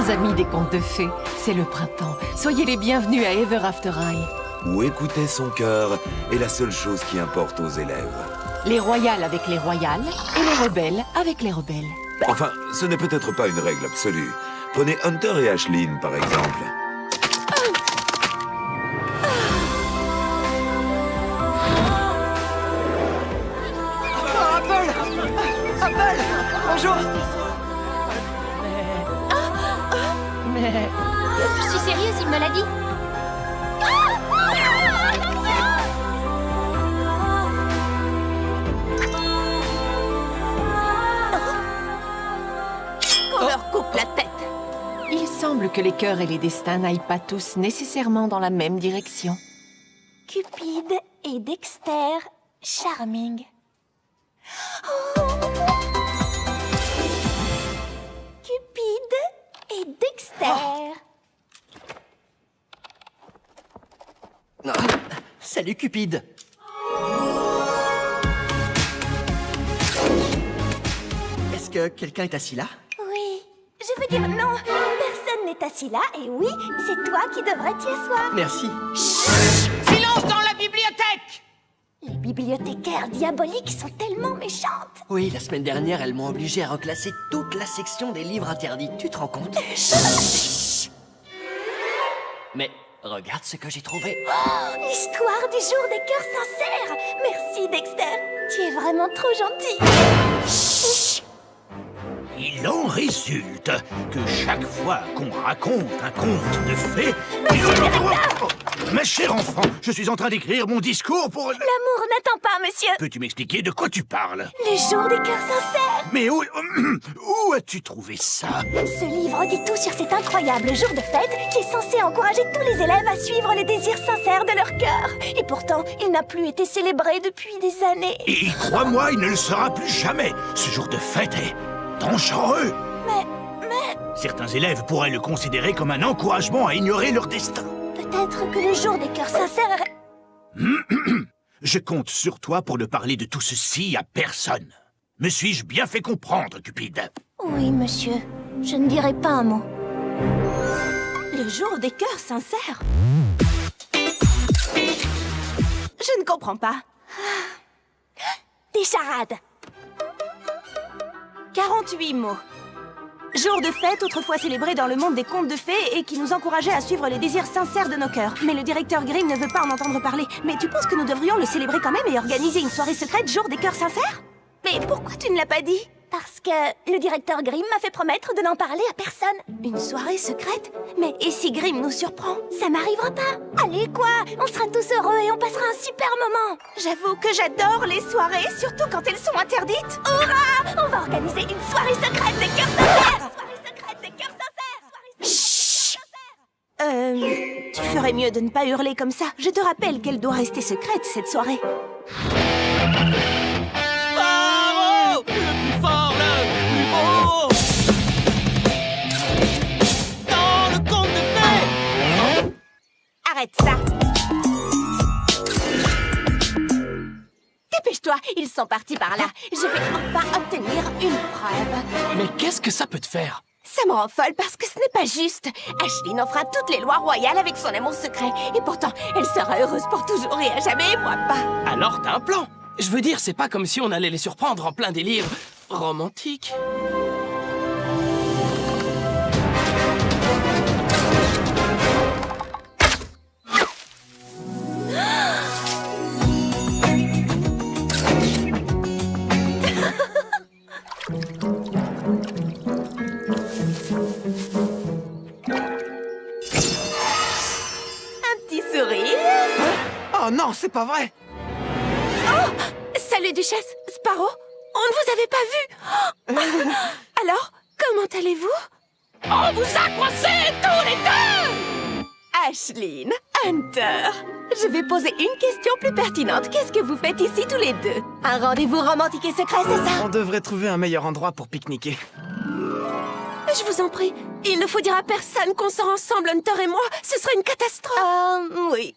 chers amis des contes de fées, c'est le printemps. Soyez les bienvenus à Ever After High. Où écouter son cœur est la seule chose qui importe aux élèves. Les royales avec les royales et les rebelles avec les rebelles. Enfin, ce n'est peut-être pas une règle absolue. Prenez Hunter et Aisling, par exemple. Apple! Bonjour! Mais... Je suis sérieuse, il me l'a dit. Qu'on leur coupe la tête. Il semble que les cœurs et les destins n'aillent pas tous nécessairement dans la même direction. Cupid et Dexter, charming. Cupid et Dexter. Salut Cupid! Est-ce que quelqu'un est assis là? Oui, je veux dire non, personne n'est assis là et oui, c'est toi qui devrais t'y asseoir. Merci. Silence dans la bibliothèque! Les bibliothécaires diaboliques sont tellement méchantes. Oui, la semaine dernière, elles m'ont obligé à reclasser toute la section des livres interdits. Tu te rends compte? Mais regarde ce que j'ai trouvé. Oh, l'histoire du jour des cœurs sincères. Merci Dexter, tu es vraiment trop gentil. Il en résulte que chaque fois qu'on raconte un conte de fées... Ma chère enfant, je suis en train d'écrire mon discours pour... L'amour n'attend pas, monsieur. Peux-tu m'expliquer de quoi tu parles? Le jour des cœurs sincères. Mais où as-tu trouvé ça? Ce livre dit tout sur cet incroyable jour de fête qui est censé encourager tous les élèves à suivre les désirs sincères de leur cœur. Et pourtant, il n'a plus été célébré depuis des années. Et crois-moi, il ne le sera plus jamais. Ce jour de fête est dangereux. Mais... Certains élèves pourraient le considérer comme un encouragement à ignorer leur destin. peut-être que le jour des cœurs sincères... Je compte sur toi pour ne parler de tout ceci à personne. Me suis-je bien fait comprendre, Cupid? Oui, monsieur. Je ne dirai pas un mot. Le jour des cœurs sincères? Je ne comprends pas. Des charades. 48 mots. Jour de fête, autrefois célébré dans le monde des contes de fées et qui nous encourageait à suivre les désirs sincères de nos cœurs. Mais le directeur Grimm ne veut pas en entendre parler. Mais tu penses que nous devrions le célébrer quand même et organiser une soirée secrète jour des cœurs sincères? Mais pourquoi tu ne l'as pas dit? Parce que le directeur Grimm m'a fait promettre de n'en parler à personne. Une soirée secrète? Mais et si Grimm nous surprend? Ça n'arrivera pas. Allez, quoi? On sera tous heureux et on passera un super moment. J'avoue que j'adore les soirées, surtout quand elles sont interdites. Hurrah! On va organiser une soirée secrète des cœurs sincères. Soirée secrète des cœurs sincères. Chut! Tu ferais mieux de ne pas hurler comme ça. Je te rappelle qu'elle doit rester secrète, cette soirée. Bravo! Le plus fort, le plus beau! Dans le conte de fées! Arrête ça! Dépêche-toi, ils sont partis par là. Je vais enfin obtenir une preuve. Mais qu'est-ce que ça peut te faire? Ça me rend folle parce que ce n'est pas juste. Aisling enfreint toutes les lois royales avec son amour secret. Et pourtant, elle sera heureuse pour toujours et à jamais, et moi pas. Alors t'as un plan? Je veux dire, c'est pas comme si on allait les surprendre en plein délire romantique. Un petit sourire. Oh non, c'est pas vrai! Salut, Duchesse. Sparrow, on ne vous avait pas vu. Alors, comment allez-vous? On vous a coincés tous les deux! Aisling, Hunter, je vais poser une question plus pertinente. Qu'est-ce que vous faites ici tous les deux? Un rendez-vous romantique et secret, c'est ça? On devrait trouver un meilleur endroit pour pique-niquer. Je vous en prie, il ne faut dire à personne qu'on sort ensemble, Hunter et moi. Ce serait une catastrophe. Oui.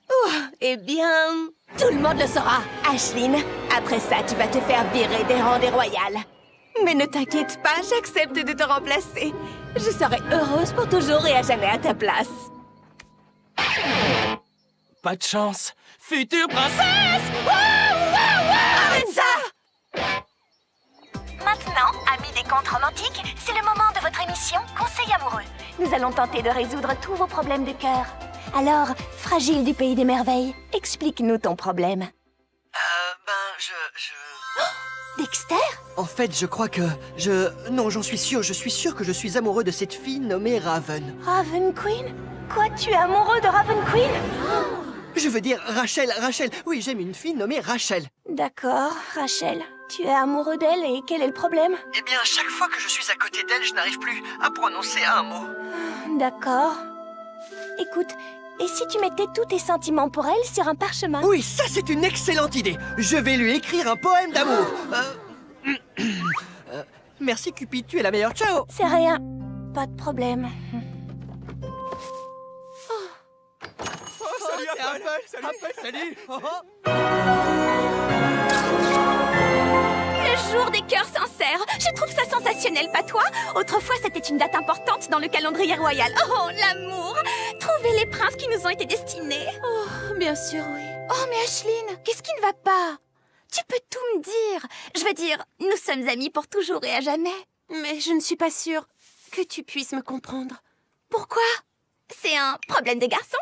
Eh bien, tout le monde le saura. Aisling, après ça, tu vas te faire virer des rangs des royales. Mais ne t'inquiète pas, j'accepte de te remplacer. Je serais heureuse pour toujours et à jamais à ta place. Pas de chance. Future princesse! Arrête ça! Maintenant, amis des contes romantiques, c'est le moment de votre émission Conseil amoureux. Nous allons tenter de résoudre tous vos problèmes de cœur. Alors, Fragile du Pays des Merveilles, explique-nous ton problème. Dexter? En fait, je crois que Non, j'en suis sûr, je suis sûr que je suis amoureux de cette fille nommée Raven. Raven Queen? Quoi, tu es amoureux de Raven Queen? Je veux dire Rachel. Oui, j'aime une fille nommée Rachel. D'accord, Rachel. Tu es amoureux d'elle et quel est le problème? Eh bien, chaque fois que je suis à côté d'elle, je n'arrive plus à prononcer un mot. D'accord. Écoute, et si tu mettais tous tes sentiments pour elle sur un parchemin? Oui, ça c'est une excellente idée. Je vais lui écrire un poème d'amour. Merci Cupid, tu es la meilleure. Ciao. C'est rien. Pas de problème. Salut. Le jour des cœurs sincères. Je trouve ça sensationnel, pas toi? Autrefois, c'était une date importante dans le calendrier royal. Oh, l'amour! Trouver les princes qui nous ont été destinés. Oh, bien sûr, oui. Oh, mais Ashline, qu'est-ce qui ne va pas? Tu peux tout me dire. Je veux dire, nous sommes amis pour toujours et à jamais. Mais je ne suis pas sûre que tu puisses me comprendre. Pourquoi? C'est un problème de garçon?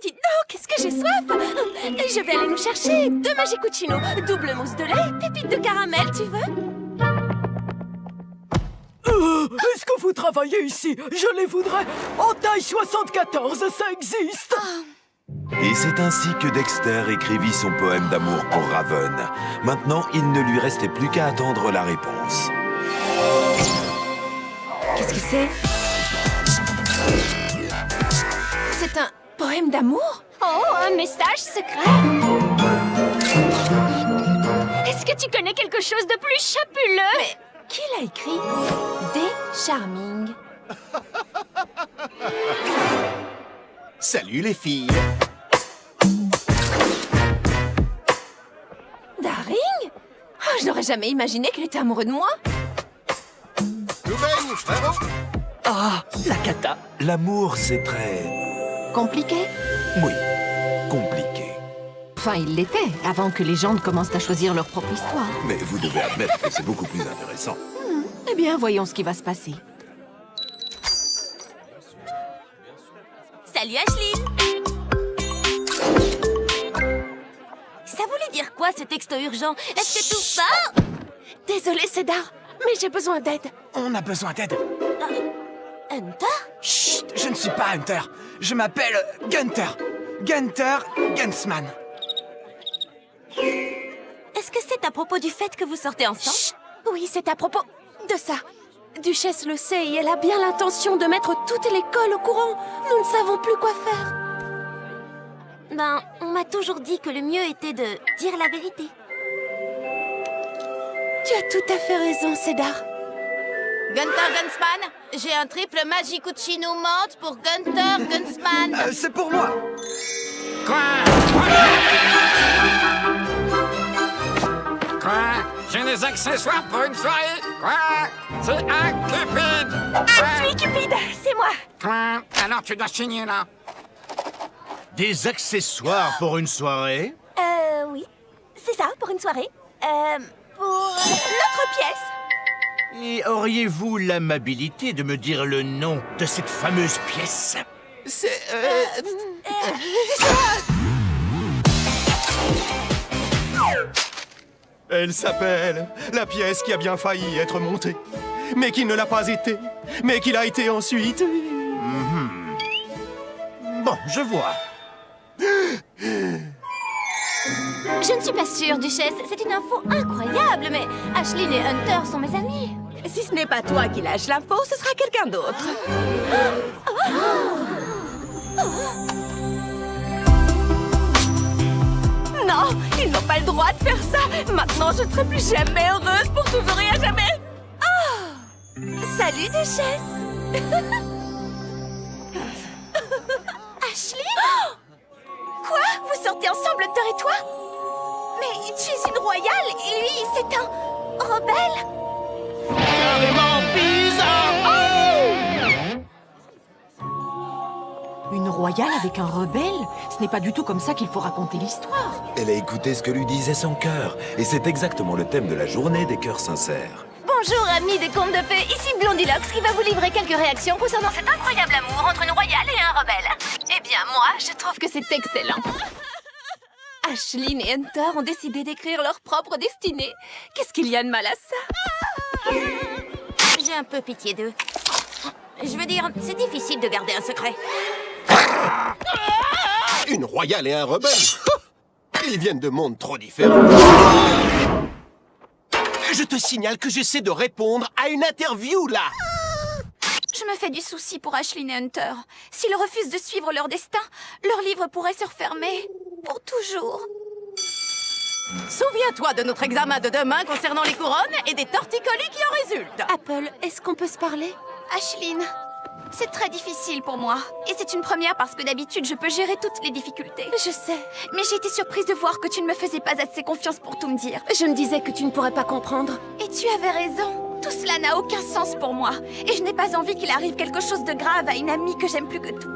Dites donc, qu'est-ce que j'ai soif! Je vais aller nous chercher 2 Magicouchino, double mousse de lait, pépites de caramel, tu veux? Est-ce que vous travaillez ici? Je les voudrais en taille 74, ça existe! Et c'est ainsi que Dexter écrivit son poème d'amour pour Raven. Maintenant, il ne lui restait plus qu'à attendre la réponse. Qu'est-ce que c'est? C'est un poème d'amour? Oh, un message secret? Est-ce que tu connais quelque chose de plus chapuleux? Mais qui l'a écrit? Des Charming. Salut les filles. Daring? Oh, je n'aurais jamais imaginé qu'il était amoureux de moi. Ah, la cata. L'amour, c'est très... Compliqué? oui, compliqué. Enfin, il l'était, avant que les gens ne commencent à choisir leur propre histoire. Mais vous devez admettre que c'est beaucoup plus intéressant. Eh bien, voyons ce qui va se passer. Salut Ashline! Ça voulait dire quoi ce texto urgent? Est-ce que tout va? Désolée Cédar, mais j'ai besoin d'aide. On a besoin d'aide. Hunter? Chut, je ne suis pas Hunter. Je m'appelle Gunther. Gunther Gunsman. Est-ce que c'est à propos du fait que vous sortez ensemble? Chut. Oui, c'est à propos de ça. Duchesse le sait et elle a bien l'intention de mettre toute l'école au courant. Nous ne savons plus quoi faire. Ben, on m'a toujours dit que le mieux était de dire la vérité. Tu as tout à fait raison, Cédar. Gunther Gunsman, j'ai un triple Magicouchino menthe pour Gunther Gunsman. C'est pour moi. Quoi? J'ai des accessoires pour une soirée? Quoi? C'est un Cupid! Je suis Cupid, c'est moi. Quoi? Alors tu dois signer là. Des accessoires pour une soirée? Oui. C'est ça, pour une soirée. Pour notre pièce. Et auriez-vous l'amabilité de me dire le nom de cette fameuse pièce? C'est... Elle s'appelle la pièce qui a bien failli être montée, mais qui ne l'a pas été, mais qui l'a été ensuite. Bon, je vois. Je ne suis pas sûre, Duchesse. C'est une info incroyable, mais Ashline et Hunter sont mes amis. Si ce n'est pas toi qui lâche l'info, ce sera quelqu'un d'autre. Non, ils n'ont pas le droit de faire ça. Maintenant, je ne serai plus jamais heureuse pour toujours et à jamais. Salut, Duchesse. Ashline? Quoi? Vous sortez ensemble, Hunter et toi? Mais tu es une royale et lui, c'est un rebelle? Carrément bizarre! royale avec un rebelle? Ce n'est pas du tout comme ça qu'il faut raconter l'histoire. Elle a écouté ce que lui disait son cœur, et c'est exactement le thème de la journée des cœurs sincères. Bonjour amis des contes de fées, ici Blondilocks qui va vous livrer quelques réactions concernant cet incroyable amour entre une royale et un rebelle. Eh bien, moi, je trouve que c'est excellent. Ashlyn et Hunter ont décidé d'écrire leur propre destinée. Qu'est-ce qu'il y a de mal à ça? J'ai un peu pitié d'eux. Je veux dire, c'est difficile de garder un secret. Une royale et un rebelle? Ils viennent de mondes trop différents. Je te signale que j'essaie de répondre à une interview, là. Je me fais du souci pour Ashlyn et Hunter. S'ils refusent de suivre leur destin, leur livre pourrait se refermer. Pour toujours. Souviens-toi de notre examen de demain concernant les couronnes et des torticolis qui en résultent. Apple, est-ce qu'on peut se parler? Ashlyn, c'est très difficile pour moi. Et c'est une première parce que d'habitude, je peux gérer toutes les difficultés. Je sais. Mais j'ai été surprise de voir que tu ne me faisais pas assez confiance pour tout me dire. Je me disais que tu ne pourrais pas comprendre. Et tu avais raison. Tout cela n'a aucun sens pour moi. Et je n'ai pas envie qu'il arrive quelque chose de grave à une amie que j'aime plus que tout.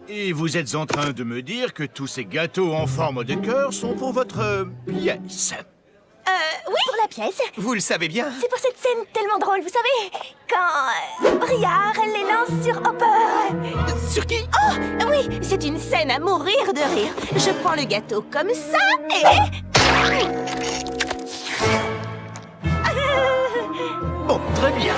Et vous êtes en train de me dire que tous ces gâteaux en forme de cœur sont pour votre pièce. Oui, pour la pièce. Vous le savez bien. C'est pour cette scène tellement drôle, vous savez, quand Briard les lance sur Hopper. Sur qui? Oh, oui, c'est une scène à mourir de rire. Je prends le gâteau comme ça et... Bon, très bien.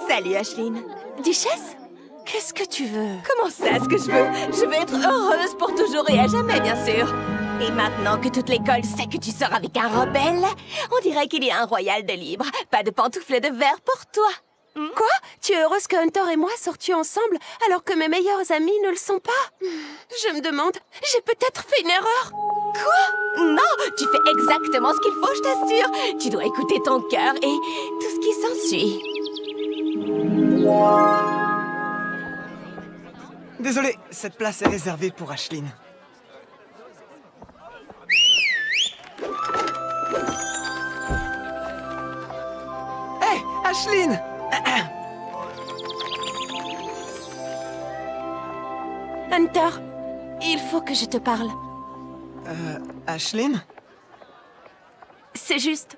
Salut, Ashlyn. Duchesse? Qu'est-ce que tu veux? Comment ça, ce que je veux? Je veux être heureuse pour toujours et à jamais, bien sûr. Et maintenant que toute l'école sait que tu sors avec un rebelle, on dirait qu'il y a un royal de libre. Pas de pantoufles de verre pour toi. Quoi? Tu es heureuse que Hunter et moi sortions ensemble alors que mes meilleurs amis ne le sont pas? Je me demande, j'ai peut-être fait une erreur? Quoi? Non, tu fais exactement ce qu'il faut, je t'assure. Tu dois écouter ton cœur et tout ce qui s'ensuit. Désolé, cette place est réservée pour Ashlyn. Hé, Ashlyn! Hunter, il faut que je te parle. Ashlyn? C'est juste,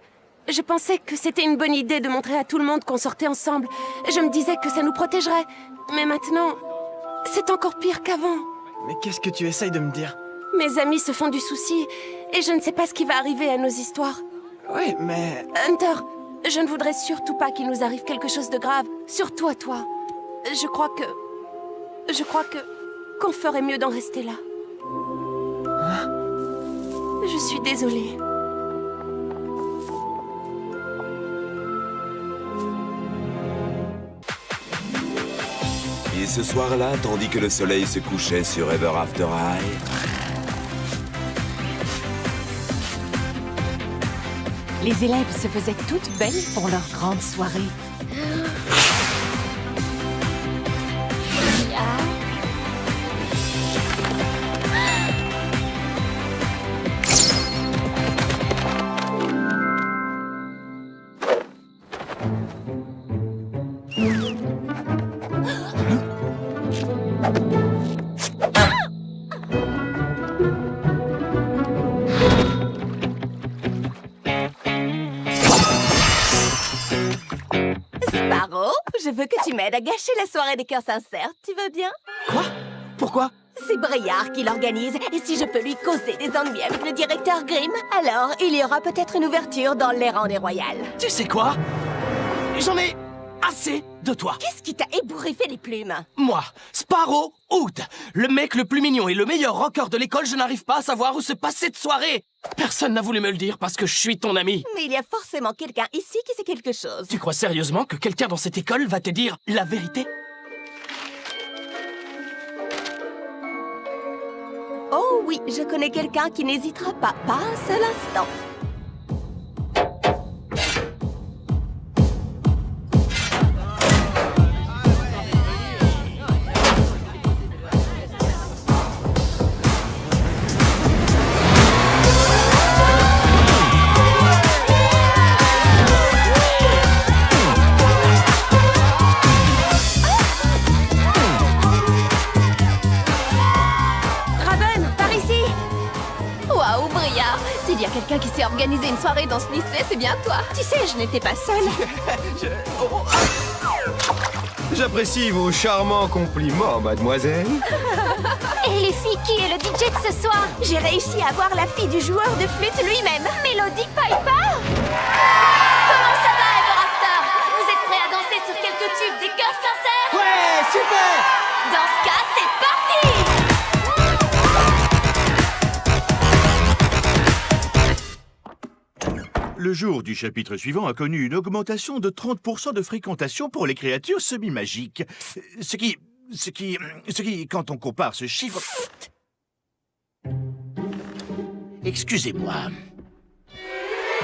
je pensais que c'était une bonne idée de montrer à tout le monde qu'on sortait ensemble. Je me disais que ça nous protégerait. Mais maintenant, c'est encore pire qu'avant. Mais qu'est-ce que tu essayes de me dire? Mes amis se font du souci et je ne sais pas ce qui va arriver à nos histoires. Oui, mais... Hunter, je ne voudrais surtout pas qu'il nous arrive quelque chose de grave. Surtout à toi. Je crois que... qu'on ferait mieux d'en rester là. Je suis désolée. Et ce soir-là, tandis que le soleil se couchait sur Ever After High, Les élèves se faisaient toutes belles pour leur grande soirée. Sparrow, je veux que tu m'aides à gâcher la soirée des cœurs sincères. Tu veux bien? Quoi? Pourquoi? C'est Briard qui l'organise, et si je peux lui causer des ennuis avec le directeur Grimm, alors il y aura peut-être une ouverture dans les rangs des royales. Tu sais quoi? J'en ai assez de toi. Qu'est-ce qui t'a ébouriffé les plumes? Moi, Sparrow Hood, le mec le plus mignon et le meilleur rocker de l'école, je n'arrive pas à savoir où se passe cette soirée. Personne n'a voulu me le dire parce que je suis ton ami. Mais il y a forcément quelqu'un ici qui sait quelque chose. Tu crois sérieusement que quelqu'un dans cette école va te dire la vérité? Oh oui, je connais quelqu'un qui n'hésitera pas un seul instant. une soirée dans ce lycée, c'est bien toi. Tu sais, je n'étais pas seule. J'apprécie vos charmants compliments, mademoiselle. Et les filles, qui est le DJ de ce soir? J'ai réussi à voir la fille du joueur de flûte lui-même. Mélodie Piper? Comment ça va, Ever After? Vous êtes prêts à danser sur quelques tubes des cœurs sincères? Ouais, super! Dans ce cas, c'est parti! Le jour du chapitre suivant a connu une augmentation de 30% de fréquentation pour les créatures semi-magiques. Ce qui, quand on compare ce chiffre... Excusez-moi.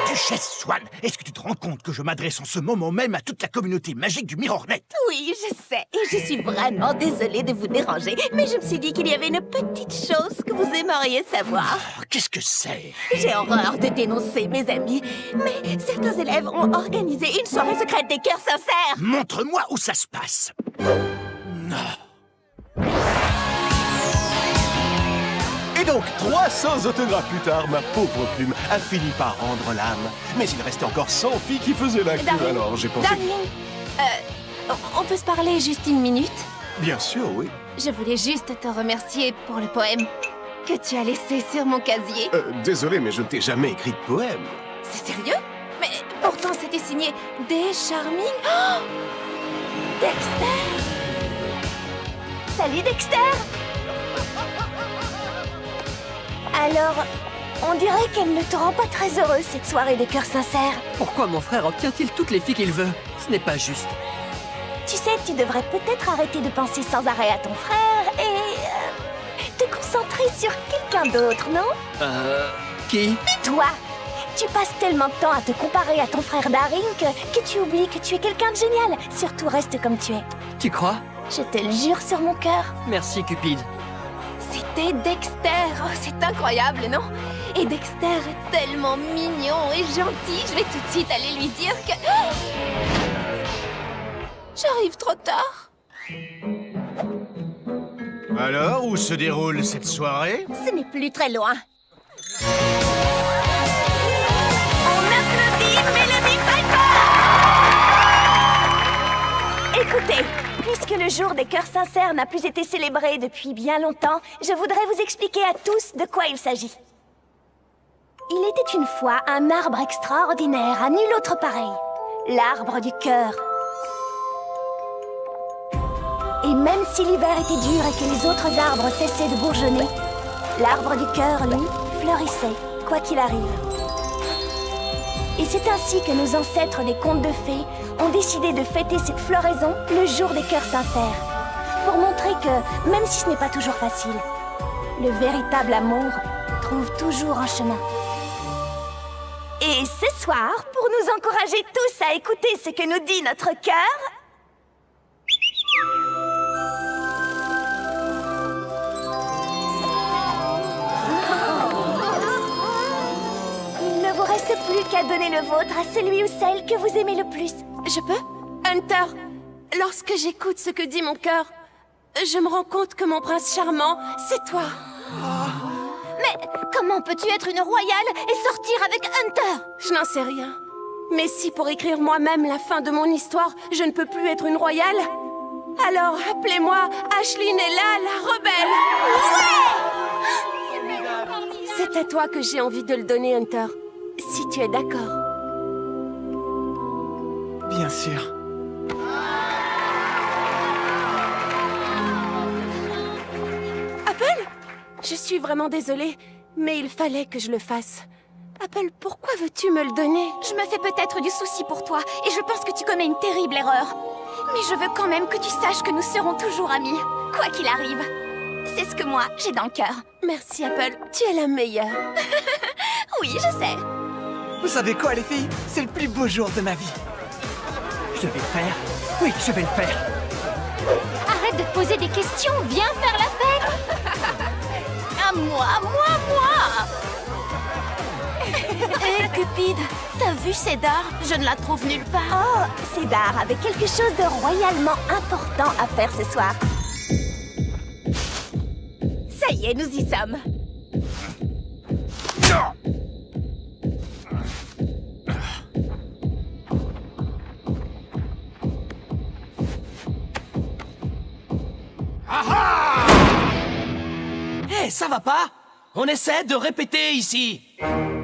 Duchesse Swan, est-ce que tu te rends compte que je m'adresse en ce moment même à toute la communauté magique du Mirrornet? Oui, je sais. Et je suis vraiment désolée de vous déranger. Mais je me suis dit qu'il y avait une petite chose que vous aimeriez savoir. Oh, qu'est-ce que c'est? J'ai horreur de dénoncer mes amis. Mais certains élèves ont organisé une soirée secrète des cœurs sincères. Montre-moi où ça se passe. Et donc, 300 autographes plus tard, ma pauvre plume a fini par rendre l'âme. Mais il restait encore 100 filles qui faisaient la queue, Darling, alors j'ai pensé... On peut se parler juste une minute? Bien sûr, oui. Je voulais juste te remercier pour le poème que tu as laissé sur mon casier. Désolé, mais je ne t'ai jamais écrit de poème. C'est sérieux? Mais pourtant c'était signé Des Charming. Oh, Dexter! Salut Dexter! Alors, on dirait qu'elle ne te rend pas très heureuse, cette soirée des cœurs sincères. Pourquoi mon frère obtient-il toutes les filles qu'il veut? Ce n'est pas juste. Tu sais, tu devrais peut-être arrêter de penser sans arrêt à ton frère et... te concentrer sur quelqu'un d'autre, non? Qui? Toi! Tu passes tellement de temps à te comparer à ton frère Daring que tu oublies que tu es quelqu'un de génial. Surtout reste comme tu es. Tu crois? Je te le jure sur mon cœur. Merci, Cupide. C'était Dexter. Oh, c'est incroyable, non? Et Dexter est tellement mignon et gentil. Je vais tout de suite aller lui dire que... Oh, j'arrive trop tard. Alors, où se déroule cette soirée? Ce n'est plus très loin. On applaudit Mélodie Piper! Écoutez, puisque le jour des cœurs sincères n'a plus été célébré depuis bien longtemps, je voudrais vous expliquer à tous de quoi il s'agit. Il était une fois un arbre extraordinaire, à nul autre pareil. L'arbre du cœur. Et même si l'hiver était dur et que les autres arbres cessaient de bourgeonner, l'arbre du cœur, lui, fleurissait, quoi qu'il arrive. Et c'est ainsi que nos ancêtres des contes de fées ont décidé de fêter cette floraison le jour des cœurs sincères, pour montrer que, même si ce n'est pas toujours facile, le véritable amour trouve toujours un chemin. Et ce soir, pour nous encourager tous à écouter ce que nous dit notre cœur, il ne vous reste plus qu'à donner le vôtre à celui ou celle que vous aimez le plus. Je peux? Hunter, lorsque j'écoute ce que dit mon cœur, je me rends compte que mon prince charmant, c'est toi. Mais comment peux-tu être une royale et sortir avec Hunter? Je n'en sais rien. Mais si pour écrire moi-même la fin de mon histoire, je ne peux plus être une royale, alors appelez-moi Aisling Ella la rebelle. C'est à toi que j'ai envie de le donner, Hunter. Si tu es d'accord. Bien sûr. Apple? Je suis vraiment désolée, mais il fallait que je le fasse. Apple, pourquoi veux-tu me le donner? Je me fais peut-être du souci pour toi, et je pense que tu commets une terrible erreur. Mais je veux quand même que tu saches que nous serons toujours amis, quoi qu'il arrive. C'est ce que moi, j'ai dans le cœur. Merci, Apple. Tu es la meilleure. Oui, je sais. Vous savez quoi, les filles? C'est le plus beau jour de ma vie. Je vais le faire. Oui, je vais le faire. Arrête de te poser des questions, viens faire la fête. À moi. Hé, Cupide, t'as vu Cédar? Je ne la trouve nulle part. Oh, Cédar avait quelque chose de royalement important à faire ce soir. Ça y est, nous y sommes. Ça va pas? On essaie de répéter ici.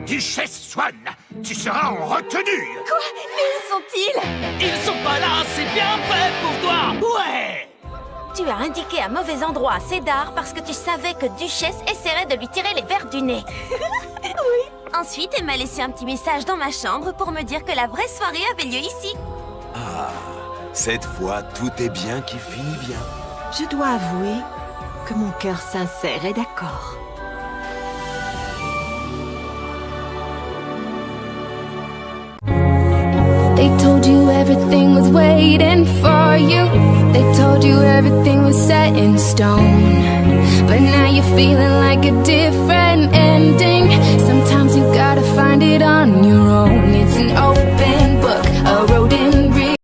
Duchesse Swan, tu seras en retenue. Quoi? Mais où sont-ils? Ils sont pas là, c'est bien fait pour toi. Ouais. Tu as indiqué un mauvais endroit à Cédar parce que tu savais que Duchesse essaierait de lui tirer les vers du nez. Oui. Ensuite, elle m'a laissé un petit message dans ma chambre pour me dire que la vraie soirée avait lieu ici. Ah, cette fois, tout est bien qui finit bien. Je dois avouer que mon cœur sincère est d'accord. They told you everything was waiting for you. They told you everything was set in stone. But now you're feeling like a different